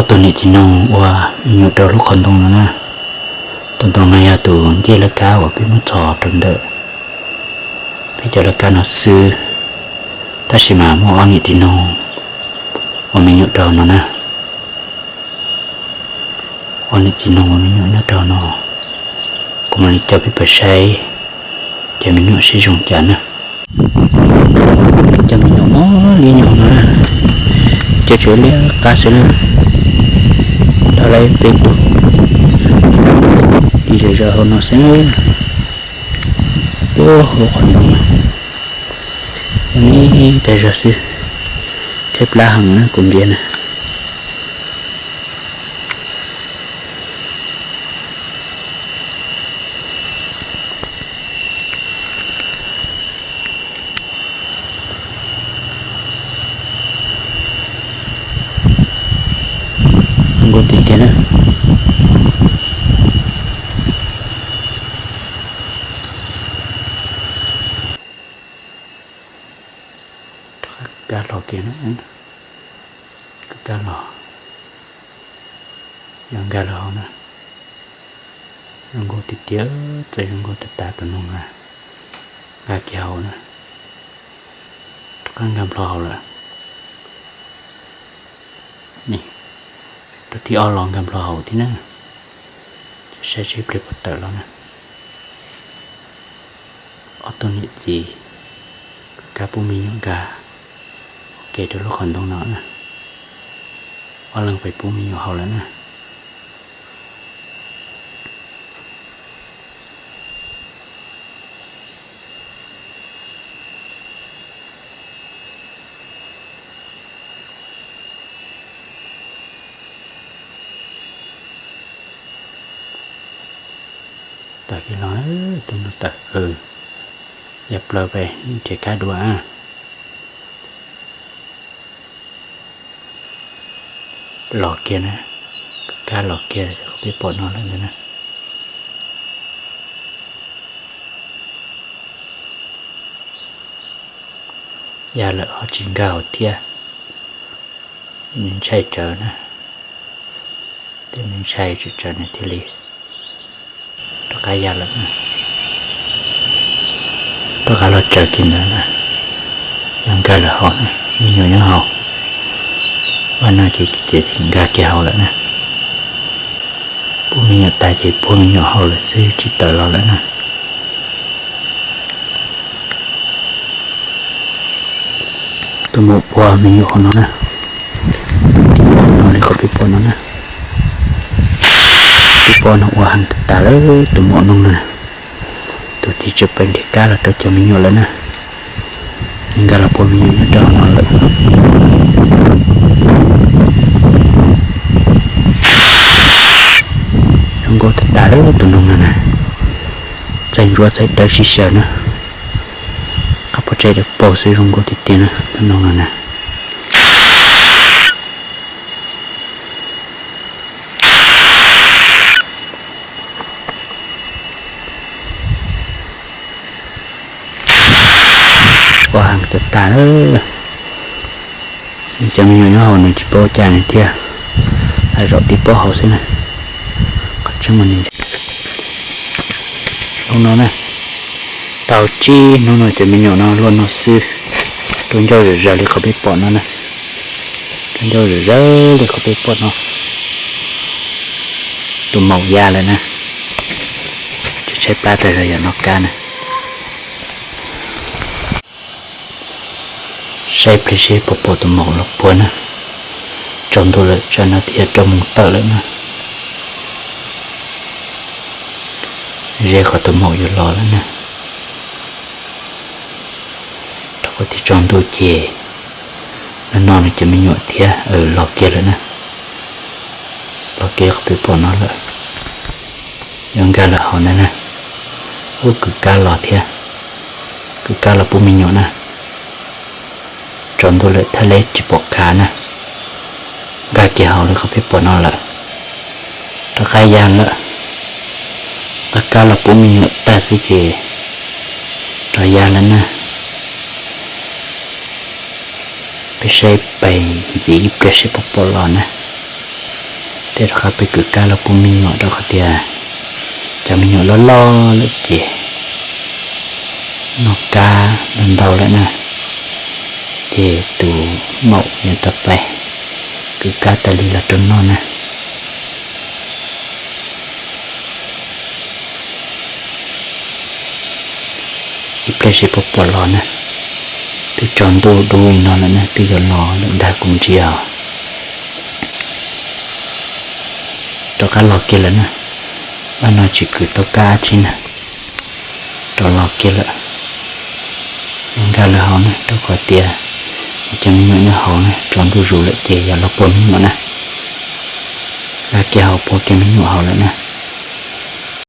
ตัวนี้ที่น้องว่าอยู่ตัวลูกคนตรงนั้นนะตรงนั้นยาตัวที่ละก้าวพี่มุดจอดเด้อพี่จะละก้าวซื้อถ้าชิมาโมอันนี้ที่น้องว่ามีอยู่ตัวนั้นนะอันนี้ที่น้องว่ามีอยู่ตัวนั้นกูมันจะไปเปิดใช้จะมีอยู่สิจงจันนะจะมีอยู่อ๋อเลี้ยงอยู่นะจะเฉลี่ยกาเสนะอะไรเป็นตัวดีเลยจะเอาหน่อยสิโอ้โหคนน้องนี่แต่จะสิเทปลาหังนะกลุ่มเดียนะกูติดเดียนะการหลอกเกี่ยนะการหลอกยังการหลอกนะยังกูติดเยอะแต่ยังกูติดตาตัวน้องนะกาเกี่ยวนะทุกครั้งการหลอกเลยนี่ตัวที่เอาลองการหลอกที่นั่นใช้ชีพเปลี่ยนไปแล้วนะเอาตัวนี้จีกาปูมียงกาเกตัวละครตรงนั้นนะว่าลังไปปูมีอยู่เขาแล้วนะแต่กี่ร้อยตรงนั้นแต่อย่าเปล่าไปเทค่าดัวหลอกเกียนะการหลอกเกียเขาไปปลดนอนแล้วนะยาละเอาจริงเก่าเที่ยนี่ใช่เจอนะแต่นี่ใช่จุดเจอในที่ลีต้องการยาละนะต้องการเราเจอกินแล้วนะยังการละหอนะมีอยู่ยังหอว่าน่าจะเจอถึงกาเกี่ยวแล้วนะพวกมีตายจีพวกมีหอเลยซื้อจิตตลอดแล้วนะตัวหมกบัวมีอยู่คนนั้นนะนอนในเขาปีปอนนะปีปอนหัวหันตาเลยตัวหมกน้องนะตัวที่จะเป็นเด็กกาแล้วตัวจะมีอยู่แล้วนะยังกาละพวกมีอยู่ดอนนอนเลยก็ตาได้ตัวน้องนะใจรัวใจได้ชิเชนะข้าพเจ้าจะปล่อยสิ่งก็ติดเตียนะตัวน้องนะว่าหางตาเลยจะมีอยู่ในห้องนึงจะโปรจานเทียให้เราติดโปรเขาสินะช่างมันนี่น้องนะเต่าจีน้องจะมีอยู่น้องล้วนน้องซื้อตัวเจ้าเรือเลยเขาไปปอดน้องนะตัวเจ้าเรือเลยเขาไปปอดน้องตัวเมายาเลยนะจะใช้ปลาแต่ละอย่างนอกกันนะใช้ไปใช้ปอตัวเมาหลอกปวนนะจนตัวเลยจนนาทีจมเตอเลยนะเรียกเขาตัวหมอกอยู่รอแล้วนะถ้าคนที่จองตัวเจแล้วนอนจะไม่หยดเทียหลอกเกแล้วนะหลอกเกเขาไปปนนั่นเลยยังการละเขานั่นนะว่าคือการหลอกเทียคือการละปุ่มมีหยดนะจองตัวเลยทะเลจิบปกขานะกาเกี่ยวเลยเขาไปปนนั่นแหละถ้าใครยันละอาการเราปุ่มมีแต่สิเจระยะนั้นนะไปใช้ไปจีบกระชิบปลอนะ để đó bị cứ cá là bùn mình nhọ đó khó tia cho mình nhọ lo lợi chè nó cá lần đầu lại nè chè từ mậu nhà tập bè cứ cá ta đi là trơn non nè ít cái gì bỏ lò nè từ tròn đôi nó là nè từ giờ lò đựng đá cùng chiều đó cá lò kia là nè và nó chỉ cứ tao cá chi nè đó lò kia là nhưng ra là họ nè đó có tiền chẳng những họ nè tròn đôi rủ lại chè và lò bún mà nè là kia họ bỏ cái miếng họ lại nè